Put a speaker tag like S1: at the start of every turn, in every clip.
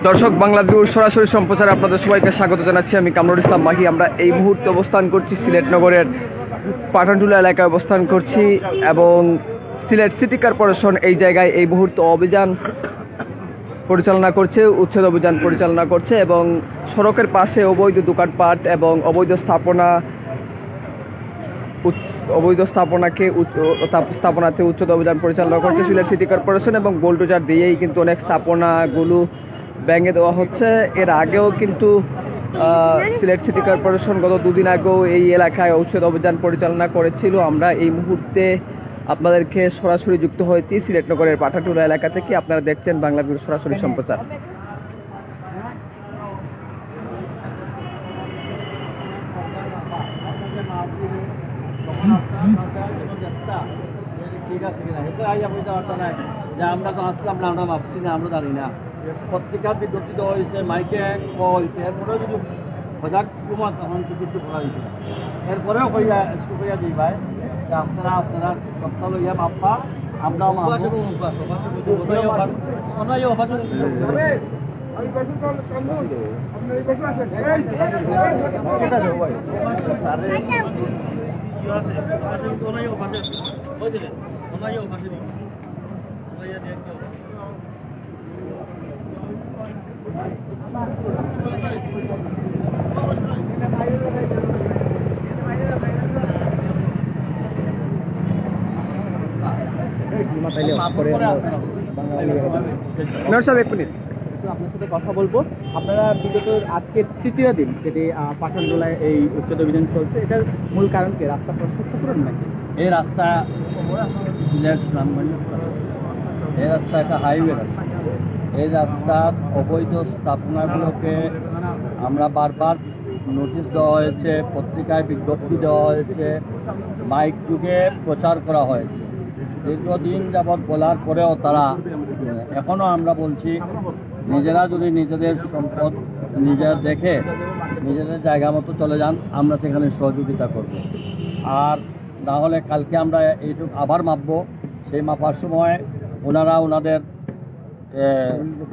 S1: দর্শক, বাংলাদেশ সরাসরি সম্প্রচারে আপনাদের সবাইকে স্বাগত জানাচ্ছি। আমি কামরুল ইসলাম মাহি। আমরা এই মুহূর্তে অবস্থান করছি সিলেট নগরের পাঠানটুলা এলাকায় অবস্থান করছি এবং সিলেট সিটি কর্পোরেশন এই জায়গায় এই মুহূর্তে অভিযান পরিচালনা করছে, উচ্ছেদ অভিযান পরিচালনা করছে এবং সড়কের পাশে অবৈধ দোকানপাট এবং অবৈধ স্থাপনাতে উচ্ছেদ অভিযান পরিচালনা করছে সিলেট সিটি কর্পোরেশন এবং বোল্ডোজার দিয়েই কিন্তু অনেক স্থাপনাগুলো ভেঙে দেওয়া হচ্ছে। এর আগেও কিন্তু সিলেট সিটি কর্পোরেশন গত দুদিন আগেও এই এলাকায় উচ্ছেদ অভিযান পরিচালনা করেছিল। আমরা এই মুহূর্তে আপনাদেরকে সরাসরি যুক্ত হয়েছি সিলেট নগরের পাঠানটুলা এলাকা থেকে। আপনারা দেখছেন বাংলাদেশ সরাসরি সম্প্রচার।
S2: ঠিক আছে কিনা এটা আইয়া বুঝতে পারতো না যে আমরা তো আসলাম না, আমরা ভাবছি না, আমরা জানি না। পত্রিকার বিজ্ঞপ্তি দেওয়া হয়েছে, মাইকে কওয়া হয়েছে, এরপরেও যদি সজাগ কুমার তখন কিছু করা হয়েছে। এরপরেও কইয়া কইয়া দিই ভাই যে আপনারা সপ্তাহ লইয়া মাপা আমরাও
S3: আপনার সাথে কথা বলবো। আপনারা বিগত আজকে তৃতীয় দিন যেটি পাঠানটুলায় এই উচ্ছেদ অভিযান চলছে, এটার মূল কারণ কি? রাস্তা প্রশস্ত করুন নাকি?
S2: এই রাস্তা সিলেট সুনামগঞ্জ এই রাস্তা একটা হাইওয়ে রাস্তা। এই রাস্তার অবৈধ স্থাপনাগুলোকে আমরা বারবার নোটিশ দেওয়া হয়েছে, পত্রিকায় বিজ্ঞপ্তি দেওয়া হয়েছে, মাইক যুগে প্রচার করা হয়েছে। দীর্ঘদিন যাবৎ বলার পরেও তারা এখনও আমরা বলছি, নিজেরা যদি নিজেদের সম্পদ নিজেরা দেখে নিজেদের জায়গা মতো চলে যান, আমরা সেখানে সহযোগিতা করব। আর না হলে কালকে আমরা এইটুকু আবার মাপবো। সেই মাপার সময় ওনারা ওনাদের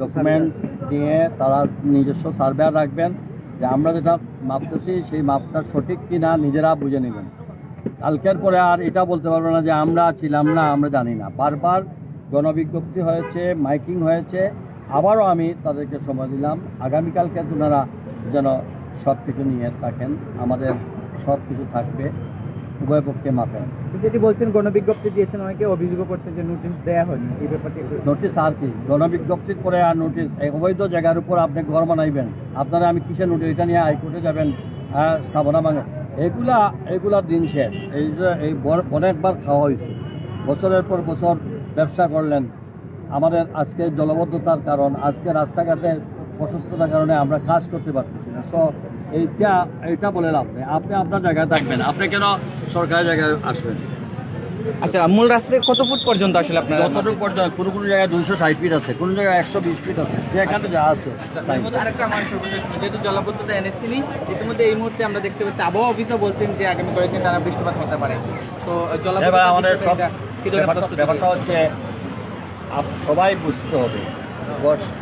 S2: ডকুমেন্ট নিয়ে তারা নিজস্ব সার্ভেয়ার রাখবেন যে আমরা যেটা মাপতেছি সেই মাপটা সঠিক কি না নিজেরা বুঝে নেবেন। কালকের পরে আর এটা বলতে পারবো না যে আমরা ছিলাম না, আমরা জানি না। বারবার গণবিজ্ঞপ্তি হয়েছে, মাইকিং হয়েছে। আবারও আমি তাদেরকে সময় দিলাম, আগামীকালকে ওনারা যেন সব কিছু নিয়ে থাকেন, আমাদের সব কিছু থাকবে, উভয় পক্ষে মাপেন।
S3: যেটি বলছেন গণবিজ্ঞপ্তি দিয়েছেন, অনেকে অভিযোগ করছেন যে নোটিশ দেওয়া হয়নি। এই ব্যাপারটি
S2: নোটিশ আর কি, গণবিজ্ঞপ্তির পরে আর নোটিশ? অবৈধ জায়গার উপর আপনি ঘর বানাইবেন, আপনারা আমি কিসের নোটিশ? এটা নিয়ে হাইকোর্টে যাবেন, স্থাপনা ভাঙে, এগুলার দিন শেষ। এই যে এই অনেকবার খাওয়া হয়েছে, বছরের পর বছর ব্যবসা করলেন। আমাদের আজকে জলবদ্ধতার কারণ, আজকে রাস্তাঘাটের প্রশস্ততার কারণে আমরা কাজ করতে পারতেছি না। সো এইটা বলে লাভ নেই। আপনি আপনার জায়গায় থাকবেন, আপনি কেন সরকারি জায়গায় আসবেন?
S3: আচ্ছা, মূল রাস্তায় কত ফুট পর্যন্ত আসলে আপনার?
S2: যতটুকু পর্যন্ত, কোনো জায়গায় 260 ফিট আছে, কোনো জায়গায় 120 ফিট আছে, যেখানে যা আছে।
S3: আরেকটা আমার সর্বশেষ, যেহেতু জলাবদ্ধতা এনেছিনি, ইতিমধ্যে এই মুহূর্তে আমরা দেখতে পাচ্ছি আবহাওয়া অফিসও বলছেন যে আগামী কয়েকদিন টানা বৃষ্টিপাত হতে পারে। তো জলাবদ্ধতা
S2: আমাদের সব ব্যাপারটা হচ্ছে সবাই বুঝতে হবে।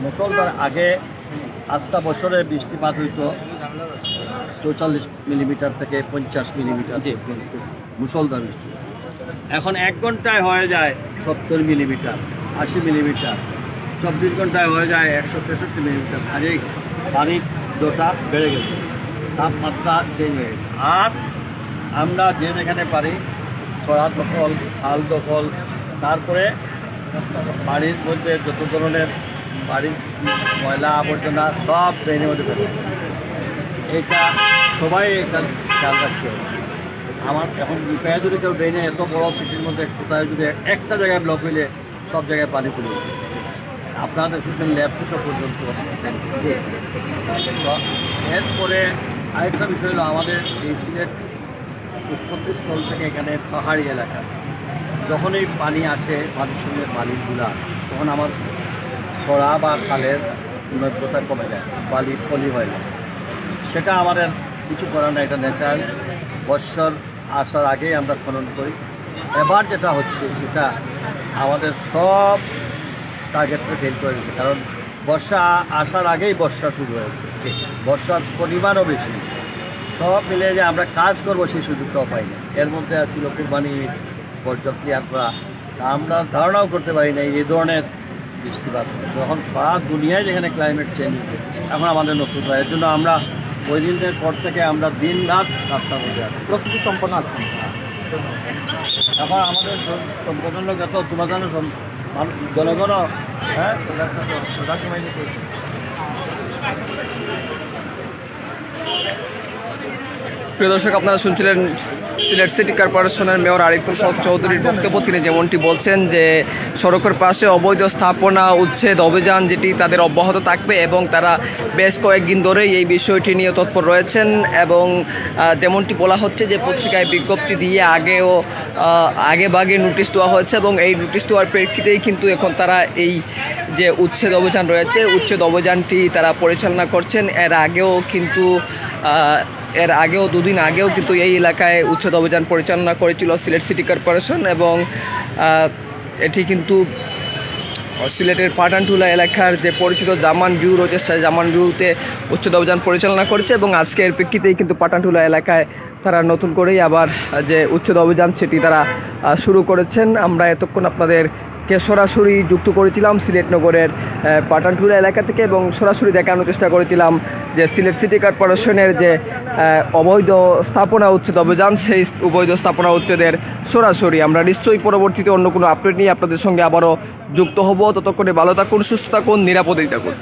S2: মুসলধার আগে আস্থা বছরে বৃষ্টিপাত হইতো 44 মিলিমিটার থেকে 50 মিলিমিটার মুসলধার বৃষ্টি। এখন 1 ঘন্টায় হয়ে যায় 70 মিলিমিটার, 80 মিলিমিটার। 24 ঘন্টায় হয়ে যায় 163 মিলিমিটার। আজই পানির দোটা বেড়ে গেছে, তাপমাত্রা চেঞ্জ হয়ে গেছে। আর আমরা যে যেখানে পারি ছড়া দখল, খাল দখল, তারপরে বাড়ির মধ্যে যত ধরনের বাড়ির ময়লা আবর্জনা সব ড্রেনের মধ্যে ফেলে। এটা সবাই এটা খেয়াল রাখতে হবে। আমার এখন বিপায় যদি কেউ ড্রেনে, এত বড় সিটির মধ্যে কোথায় যদি একটা জায়গায় ব্লক হইলে সব জায়গায় পানি পড়ে যাবে। আপনারা দেখতেছেন ল্যাবপুষো পর্যন্ত। এরপরে আরেকটা বিষয় হলো, আমাদের এই সিলেট উৎপত্তি স্থল থেকে এখানে পাহাড়ি এলাকা, যখনই পানি আসে পানির সঙ্গে বালিগুলা, তখন আমার ছড়া বা খালের নৈক্যতা কমে যায়, বালি ফলি হয় না। সেটা আমাদের কিছু করার না, এটা ন্যাচারাল। বর্ষার আসার আগেই আমরা খনন করি। এবার যেটা হচ্ছে সেটা আমাদের সব টার্গেটটা ফেল করে দিচ্ছে, কারণ বর্ষা আসার আগেই বর্ষা শুরু হয়েছে, বর্ষার পরিমাণও বেশি, সব মিলে যে আমরা কাজ করবো সেই সুযোগটাও পাইনি। এর মধ্যে ছিল কুরবানি, পর্যটকরা, আমরা ধারণাও করতে পারি না এই ধরনের বৃষ্টিপাত। যখন সারা দুনিয়ায় যেখানে ক্লাইমেট চেঞ্জ হচ্ছে, এখন আমাদের নতুন হয়। এর জন্য আমরা ওই দিনের পর থেকে আমরা দিন রাত রাস্তার মধ্যে আছি।
S3: প্রস্তুতি সম্পন্ন আছে।
S2: এখন আমাদের সম্পূর্ণ যত তোমাদের জনগণ, হ্যাঁ, সময় নিতে
S1: প্রিয় দর্শক, আপনারা শুনছিলেন সিলেট সিটি কর্পোরেশনের মেয়র আরিফুল হক চৌধুরীর বক্তব্য। তিনি যেমনটি বলছেন যে সড়কের পাশে অবৈধ স্থাপনা উচ্ছেদ অভিযান যেটি তাদের অব্যাহত থাকবে এবং তারা বেশ কয়েকদিন ধরেই এই বিষয়টি নিয়ে তৎপর রয়েছেন। এবং যেমনটি বলা হচ্ছে যে পত্রিকায় বিজ্ঞপ্তি দিয়ে আগে ভাগে নোটিশ দেওয়া হয়েছে এবং এই নোটিশ দেওয়ার প্রেক্ষিতেই কিন্তু এখন তারা এই যে উচ্ছেদ অভিযান রয়েছে, উচ্ছেদ অভিযানটি তারা পরিচালনা করছেন। এর আগেও দুদিন আগেও কিন্তু এই এলাকায় উচ্ছেদ অভিযান পরিচালনা করেছিল সিলেট সিটি কর্পোরেশন এবং এটি কিন্তু সিলেটের পাঠানটুলা এলাকার যে পরিচিত জামান ভিউ রয়েছে সেই জামান ভিউতে উচ্ছেদ অভিযান পরিচালনা করেছে এবং আজকের প্রেক্ষিতেই কিন্তু পাঠানটুলা এলাকায় তারা নতুন করেই আবার যে উচ্ছেদ অভিযান সেটি তারা শুরু করেছেন। আমরা এতক্ষণ আপনাদেরকে সরাসরি যুক্ত করেছিলাম সিলেট নগরের পাঠানটুলা এলাকা থেকে এবং সরাসরি দেখানোর চেষ্টা করেছিলাম যে সিলেট সিটি কর্পোরেশনের যে অবৈধ স্থাপনা উচ্ছেদ অভিযান, সেই অবৈধ স্থাপনা উচ্ছেদের সরাসরি। আমরা নিশ্চয়ই পরবর্তীতে অন্য কোনো আপডেট নিয়ে আপনাদের সঙ্গে আবারও যুক্ত হব। ততক্ষণে ভালো থাকুন, সুস্থ থাকুন, নিরাপদেই থাকুন।